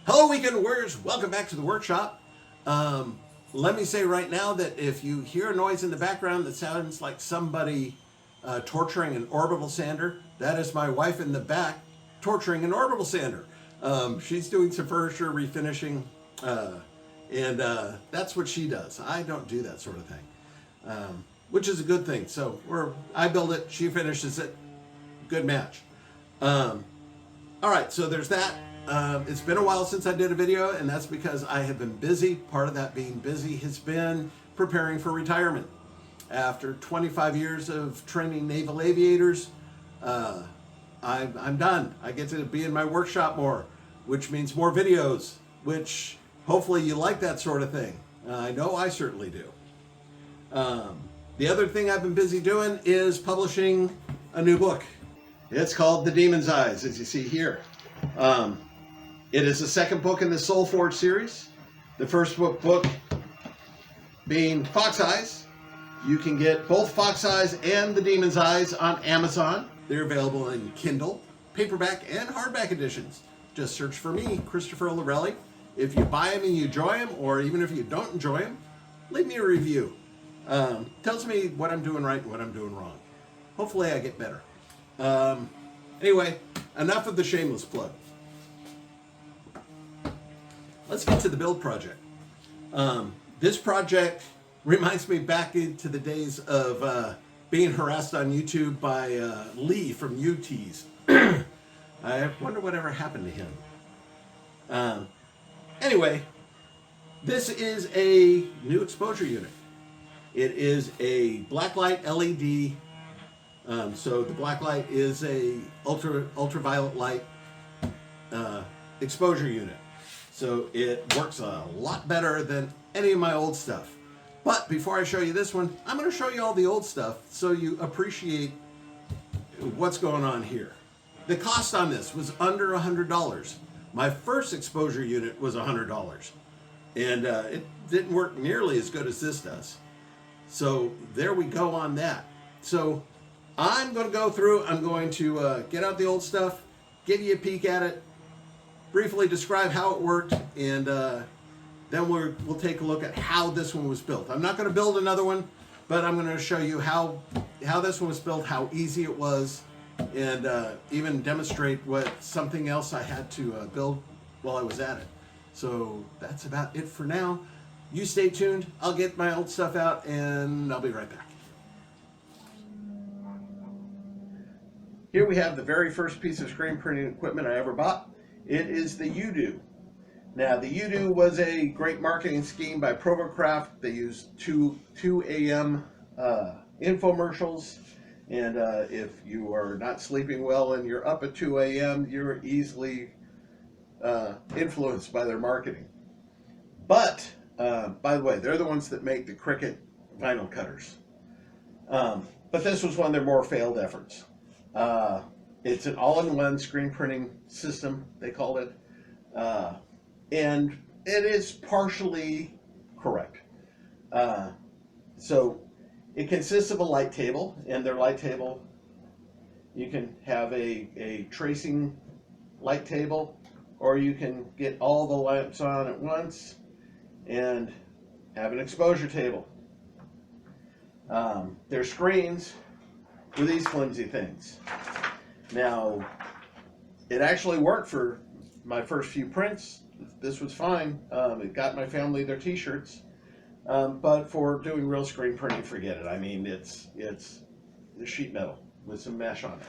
Hello, Weekend Warriors. Welcome back to the workshop. Let me say right now that if you hear a noise in the background that sounds like somebody torturing an orbital sander, that is my wife in the back torturing an orbital sander. She's doing some furniture refinishing, and that's what she does. I don't do that sort of thing, which is a good thing. So I build it, she finishes it. Good match. All right, so there's that. It's been a while since I did a video, and that's because I have been busy. Part of that being busy has been preparing for retirement. After 25 years of training naval aviators, I'm done. I get to be in my workshop more, which means more videos, which hopefully you like that sort of thing. I know I certainly do. The other thing I've been busy doing is publishing a new book. It's called The Demon's Eyes, as you see here. It is the second book in the Soul Forge series. The first book being Fox Eyes. You can get both Fox Eyes and The Demon's Eyes on Amazon. They're available in Kindle, paperback, and hardback editions. Just search for me, Christopher Lorelli. If you buy them and you enjoy them, or even if you don't enjoy them, leave me a review. Tells me what I'm doing right and what I'm doing wrong. Hopefully I get better. Anyway, enough of the shameless plug. Let's get to the build project. This project reminds me back into the days of being harassed on YouTube by Lee from UTease. I wonder whatever happened to him. Anyway, this is a new exposure unit. It is a blacklight LED. So the blacklight is a ultraviolet light exposure unit. So it works a lot better than any of my old stuff. But before I show you this one, I'm going to show you all the old stuff so you appreciate what's going on here. The cost on this was under $100. My first exposure unit was $100. And it didn't work nearly as good as this does. So there we go on that. So I'm going to go through, I'm going to get out the old stuff, give you a peek at it, briefly describe how it worked, and then we'll take a look at how this one was built. I'm not going to build another one, but I'm going to show you how this one was built, how easy it was, and even demonstrate what something else I had to build while I was at it. So that's about it for now. You stay tuned. I'll get my old stuff out, and I'll be right back. Here we have the very first piece of screen printing equipment I ever bought. It is the UDO. Now, the UDO was a great marketing scheme by Provocraft. They used 2 a.m. infomercials. And if you are not sleeping well and you're up at 2 a.m., you're easily influenced by their marketing. But, by the way, they're the ones that make the Cricut vinyl cutters. But this was one of their more failed efforts. It's an all-in-one screen printing system, they called it, and it is partially correct. So it consists of a light table, and their light table, you can have a tracing light table, or you can get all the lamps on at once and have an exposure table. Their screens were these flimsy things. Now, it actually worked for my first few prints. This was fine. It got my family their t-shirts. But for doing real screen printing, forget it. I mean, it's sheet metal with some mesh on it.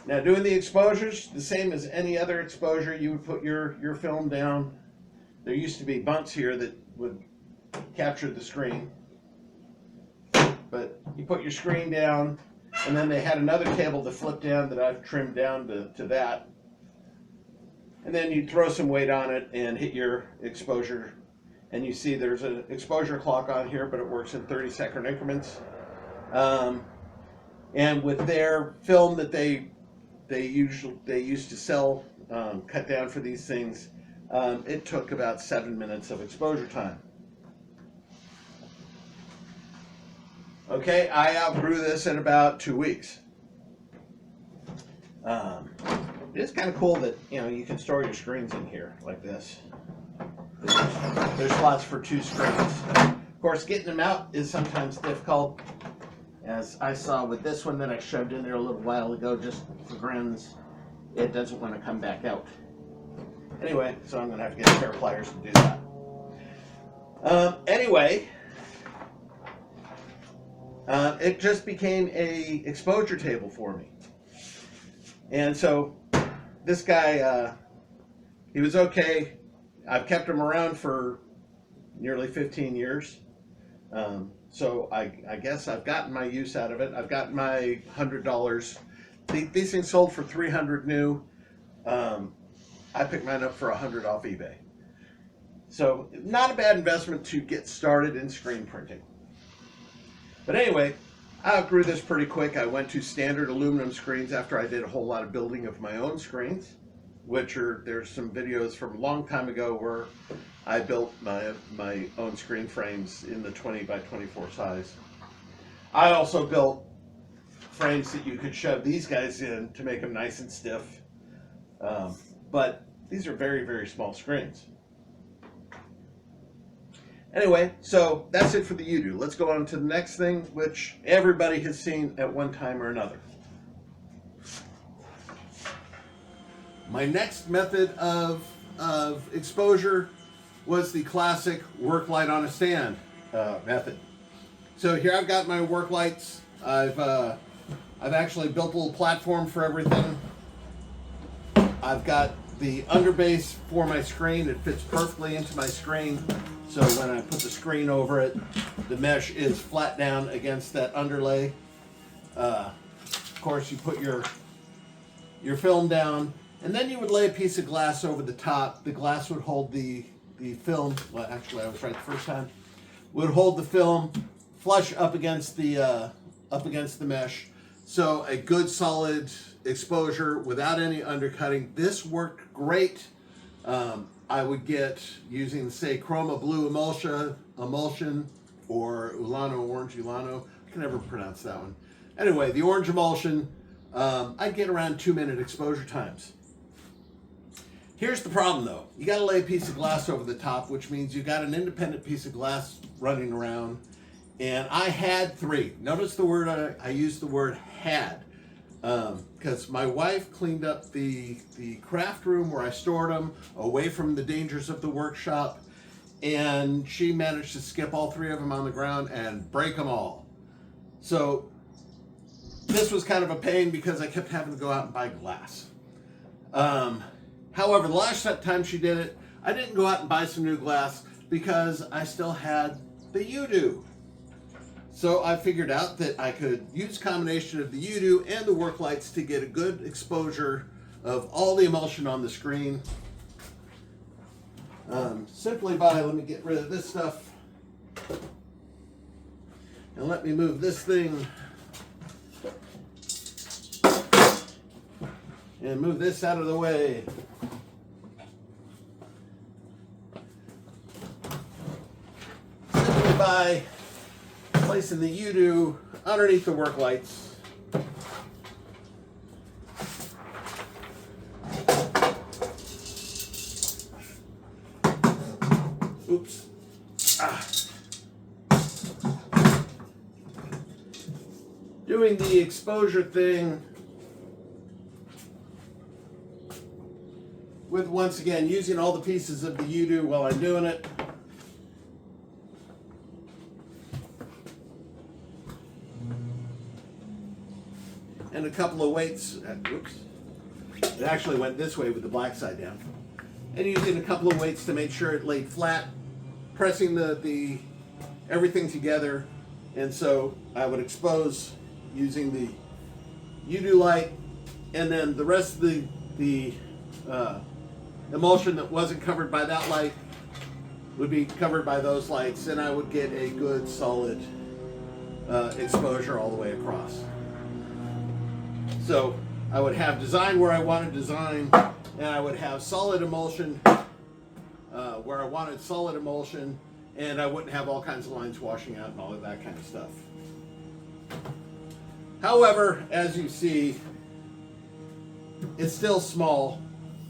Now, doing the exposures, the same as any other exposure, you would put your film down. There used to be bunks here that would capture the screen. But you put your screen down, and then they had another table to flip down that I've trimmed down to that. And then you throw some weight on it and hit your exposure. And you see there's an exposure clock on here, but it works in 30-second increments. And with their film that they used to sell, cut down for these things, it took about 7 minutes of exposure time. Okay, I outgrew this in about 2 weeks. It is kind of cool that, you know, you can store your screens in here like this. There's slots for 2 screens. Of course, getting them out is sometimes difficult, as I saw with this one that I shoved in there a little while ago just for grins. It doesn't want to come back out. Anyway, so I'm going to have to get a pair of pliers to do that. Anyway, it just became a exposure table for me. And so this guy, he was okay. I've kept him around for nearly 15 years. So I guess I've gotten my use out of it. I've got my $100. These things sold for $300 new. I picked mine up for $100 off eBay. So not a bad investment to get started in screen printing. But anyway, I outgrew this pretty quick. I went to standard aluminum screens after I did a whole lot of building of my own screens, there's some videos from a long time ago where I built my own screen frames in the 20 by 24 size. I also built frames that you could shove these guys in to make them nice and stiff. But these are very, very small screens. Anyway, so that's it for the UDO. Let's go on to the next thing, which everybody has seen at one time or another. My next method of exposure was the classic work light on a stand method. So here I've got my work lights. I've actually built a little platform for everything. I've got the underbase for my screen. It fits perfectly into my screen. So when I put the screen over it, the mesh is flat down against that underlay. Of course, you put your film down, and then you would lay a piece of glass over the top. The glass would hold the film. Well, actually, I was right the first time. Would hold the film flush up against the mesh. So a good solid exposure without any undercutting. This worked great. I would get, using, say, Chroma Blue emulsion or Ulano, Orange Ulano. I can never pronounce that one. Anyway, the orange emulsion, I'd get around 2-minute exposure times. Here's the problem, though. You got to lay a piece of glass over the top, which means you got an independent piece of glass running around. And I had 3. Notice the word, I used the word had. Because my wife cleaned up the craft room where I stored them, away from the dangers of the workshop, and she managed to skip all 3 of them on the ground and break them all. So this was kind of a pain because I kept having to go out and buy glass. However, the last time she did it, I didn't go out and buy some new glass because I still had the UDO. So I figured out that I could use a combination of the UDO and the work lights to get a good exposure of all the emulsion on the screen. Simply by, let me get rid of this stuff. And let me move this thing. And move this out of the way. Simply by placing the UDO underneath the work lights. Oops. Doing the exposure thing with, once again, using all the pieces of the UDO while I'm doing it. And a couple of weights. Oops. It actually went this way with the black side down. And using a couple of weights to make sure it laid flat, pressing the everything together. And so I would expose using the UDO light, and then the rest of the emulsion that wasn't covered by that light would be covered by those lights, and I would get a good solid exposure all the way across. So I would have design where I wanted design, and I would have solid emulsion where I wanted solid emulsion, and I wouldn't have all kinds of lines washing out and all of that kind of stuff. However, as you see, it's still small.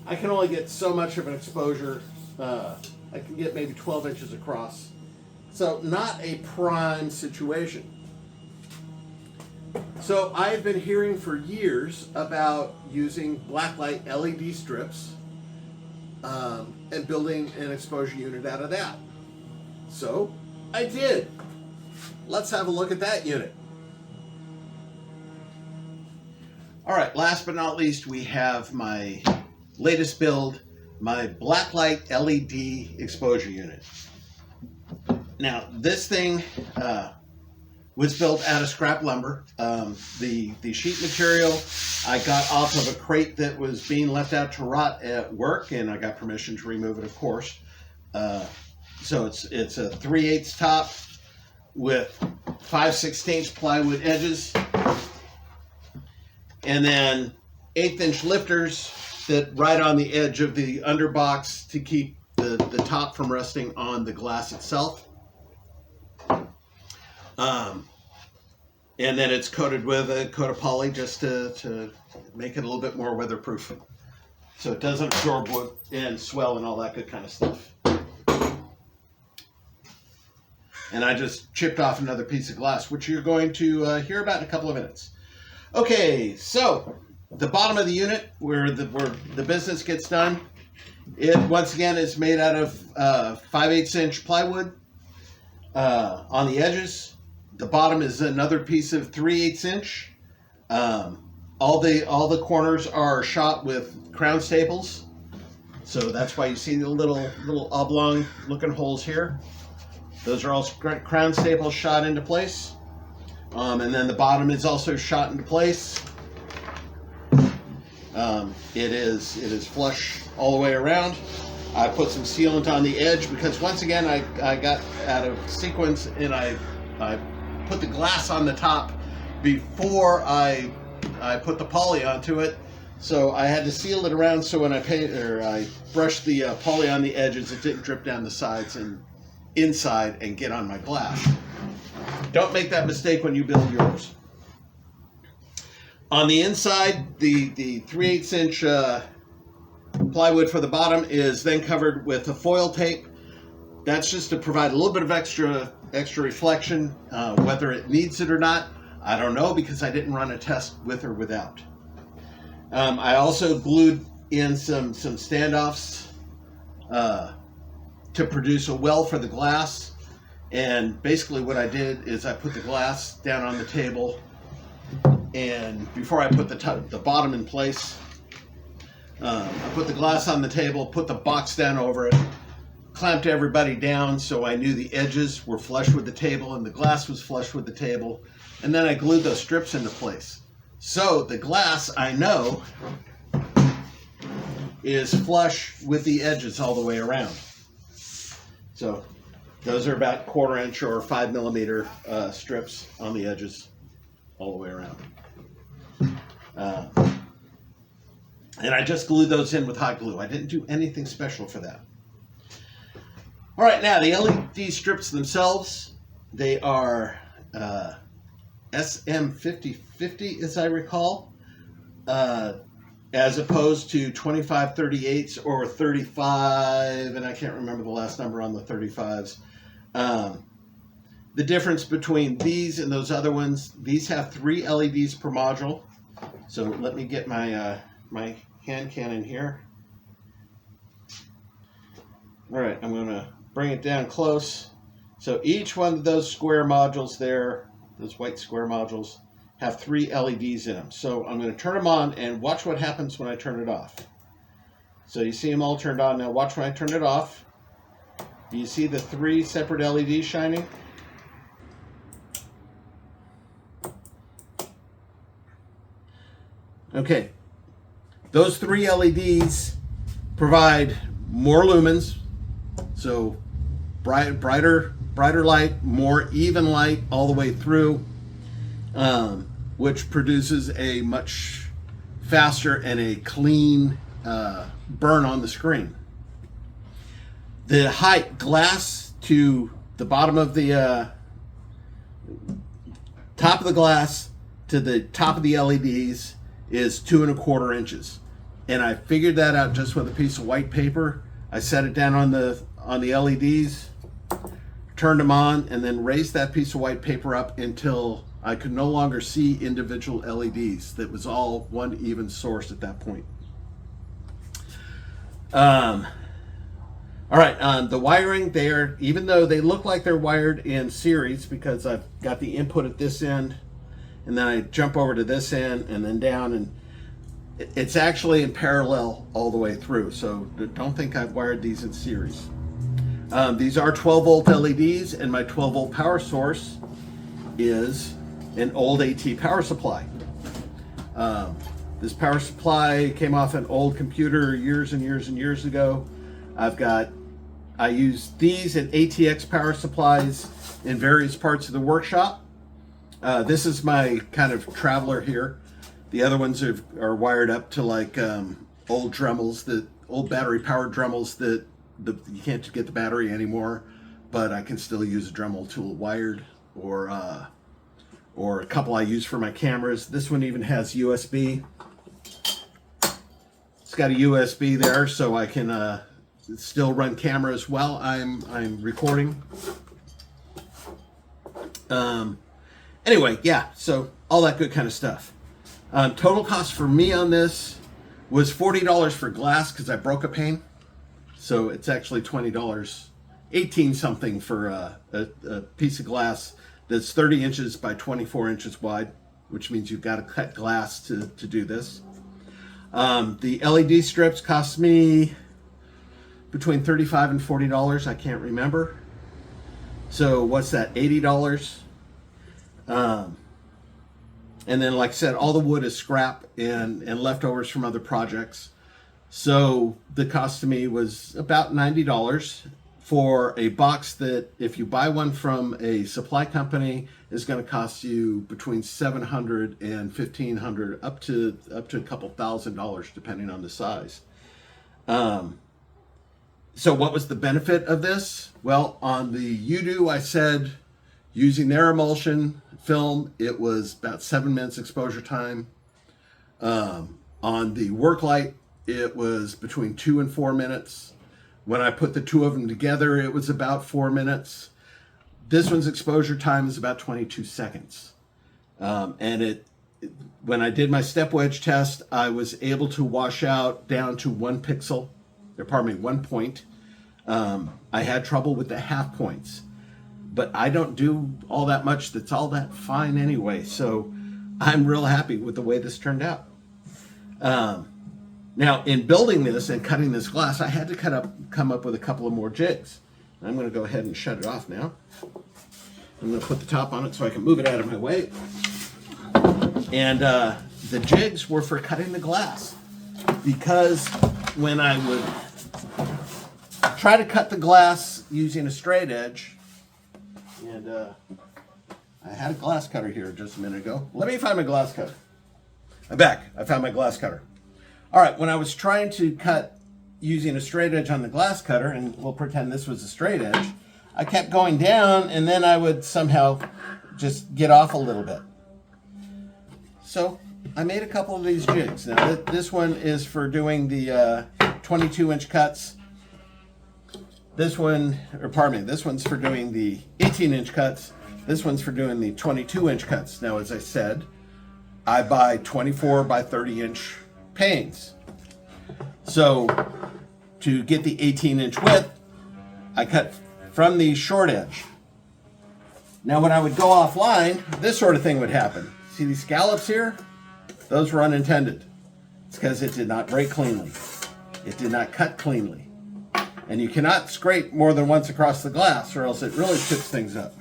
I can only get so much of an exposure. I can get maybe 12 inches across. So not a prime situation. So I've been hearing for years about using blacklight LED strips and building an exposure unit out of that. So I did. Let's have a look at that unit. All right, last but not least, we have my latest build, my blacklight LED exposure unit. Now, this thing was built out of scrap lumber. The sheet material I got off of a crate that was being left out to rot at work, and I got permission to remove it, of course. So it's a 3/8 top with 5/16 plywood edges, and then 1/8 inch lifters that ride on the edge of the underbox to keep the top from resting on the glass itself. And then it's coated with a coat of poly just to make it a little bit more weatherproof, so it doesn't absorb wood and swell and all that good kind of stuff. And I just chipped off another piece of glass, which you're going to hear about in a couple of minutes. Okay, so the bottom of the unit, where the business gets done, it once again is made out of 5/8 inch plywood on the edges. The bottom is another piece of 3/8 inch. All the corners are shot with crown staples, so that's why you see the little oblong looking holes here. Those are all crown staples shot into place. And then the bottom is also shot into place. It is flush all the way around. I put some sealant on the edge because once again I got out of sequence, and I put the glass on the top before I put the poly onto it. So I had to seal it around so when I brushed the poly on the edges, it didn't drip down the sides and inside and get on my glass. Don't make that mistake when you build yours. On the inside, the 3/8 inch plywood for the bottom is then covered with a foil tape. That's just to provide a little bit of extra reflection. Whether it needs it or not, I don't know, because I didn't run a test with or without. I also glued in some standoffs to produce a well for the glass. And basically what I did is I put the glass down on the table, and before I put the bottom in place, I put the glass on the table, put the box down over it, clamped everybody down so I knew the edges were flush with the table and the glass was flush with the table, and then I glued those strips into place. So the glass, I know, is flush with the edges all the way around. So those are about 1/4 inch or 5 millimeter strips on the edges all the way around. And I just glued those in with hot glue. I didn't do anything special for that. All right, now the LED strips themselves, they are SM5050, as I recall, as opposed to 2538s or 35, and I can't remember the last number on the 35s. The difference between these and those other ones, these have 3 LEDs per module. So let me get my my hand cannon here. All right, I'm going to bring it down close. So each one of those square modules there, those white square modules, have 3 LEDs in them. So I'm going to turn them on and watch what happens when I turn it off. So you see them all turned on. Now watch when I turn it off. Do you see the 3 separate LEDs shining? Okay, those 3 LEDs provide more lumens, so brighter light, more even light all the way through, which produces a much faster and a clean burn on the screen. The height glass to the bottom of the top of the glass to the top of the LEDs is 2¼ inches. And I figured that out just with a piece of white paper. I set it down on the LEDs, turned them on, and then raised that piece of white paper up until I could no longer see individual LEDs. That was all one even source at that point. All right, the wiring there, even though they look like they're wired in series because I've got the input at this end, and then I jump over to this end and then down, and it's actually in parallel all the way through. So don't think I've wired these in series. These are 12-volt LEDs, and my 12-volt power source is an old AT power supply. This power supply came off an old computer years and years and years ago. I use these and ATX power supplies in various parts of the workshop. This is my kind of traveler here. The other ones are wired up to like old Dremels, old battery powered Dremels that you can't get the battery anymore, but I can still use a Dremel tool wired, or a couple I use for my cameras. This one even has USB. It's got a USB there, so I can still run cameras while I'm recording. Anyway, yeah, so all that good kind of stuff. Total cost for me on this was $40 for glass because I broke a pane. So it's actually $20, 18 something for a piece of glass that's 30 inches by 24 inches wide, which means you've got to cut glass to do this. The LED strips cost me between $35 and $40. I can't remember. So what's that, $80? And then, like I said, all the wood is scrap and leftovers from other projects. So the cost to me was about $90 for a box that, if you buy one from a supply company, is going to cost you between $700 and $1,500, up to a couple $1,000 depending on the size. So what was the benefit of this? Well, on the UDO, I said using their emulsion film, it was about 7 minutes exposure time. On the Worklight, it was between 2 and 4 minutes. When I put the two of them together, it was about 4 minutes. This one's exposure time is about 22 seconds. And when I did my step wedge test, I was able to wash out down to 1 pixel, or pardon me, 1 point. I had trouble with the half points, but I don't do all that much that's all that fine anyway. So I'm real happy with the way this turned out. Now, in building this and cutting this glass, I had to come up with a couple of more jigs. I'm going to go ahead and shut it off now. I'm going to put the top on it so I can move it out of my way. And the jigs were for cutting the glass, because when I would try to cut the glass using a straight edge, and I had a glass cutter here just a minute ago. Let me find my glass cutter. I'm back. I found my glass cutter. All right, when I was trying to cut using a straight edge on the glass cutter, and we'll pretend this was a straight edge, I kept going down, and then I would somehow just get off a little bit. So I made a couple of these jigs. Now this one is for doing the 22-inch cuts. This one's for doing the 18-inch cuts. This one's for doing the 22-inch cuts. Now, as I said, I buy 24 by 30-inch panes. So to get the 18-inch width, I cut from the short edge. Now, when I would go offline, this sort of thing would happen. See these scallops here? Those were unintended. It's because it did not break cleanly. It did not cut cleanly. And you cannot scrape more than once across the glass, or else it really chips things up.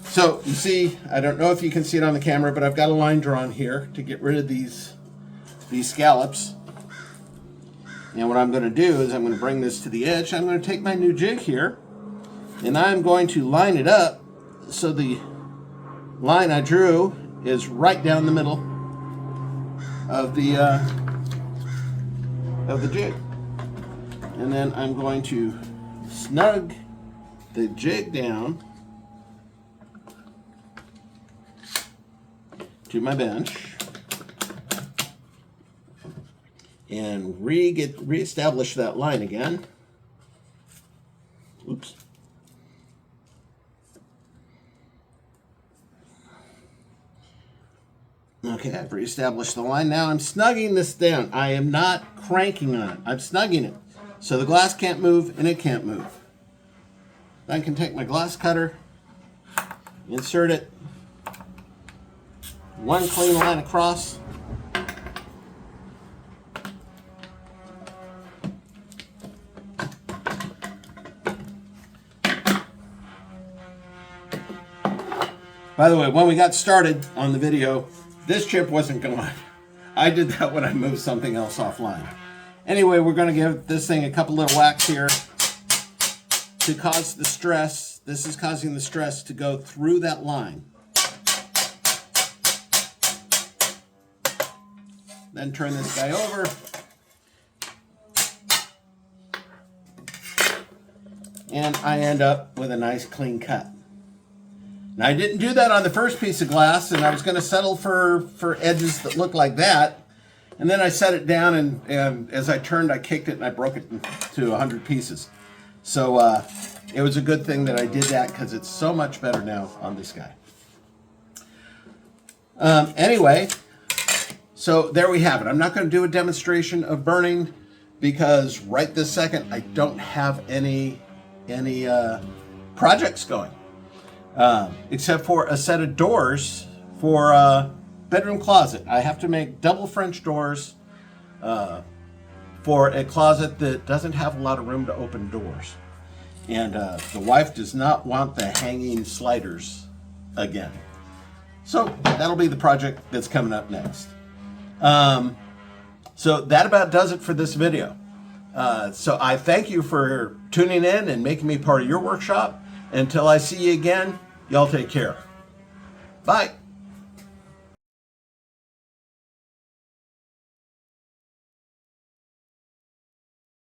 So you see, I don't know if you can see it on the camera, but I've got a line drawn here to get rid of these scallops. And what I'm going to do is I'm going to bring this to the edge. I'm going to take my new jig here, and I'm going to line it up so the line I drew is right down the middle of the jig. And then I'm going to snug the jig down to my bench. and reestablish that line again. Oops. Okay, I've reestablished the line. Now I'm snugging this down. I am not cranking on it. I'm snugging it. So the glass can't move and it can't move. I can take my glass cutter, insert it, one clean line across. By the way, when we got started on the video, this chip wasn't going. I did that when I moved something else offline. Anyway, we're going to give this thing a couple little whacks here to cause the stress. This is causing the stress to go through that line. Then turn this guy over. And I end up with a nice clean cut. Now, I didn't do that on the first piece of glass, and I was going to settle for edges that look like that. And then I set it down, and as I turned, I kicked it, and I broke it into 100 pieces. So it was a good thing that I did that, because it's so much better now on this guy. Anyway, so there we have it. I'm not going to do a demonstration of burning, because right this second, I don't have any projects going. Except for a set of doors for a bedroom closet. I have to make double French doors for a closet that doesn't have a lot of room to open doors. And the wife does not want the hanging sliders again. So that'll be the project that's coming up next. So that about does it for this video. So I thank you for tuning in and making me part of your workshop. Until I see you again, y'all take care. Bye.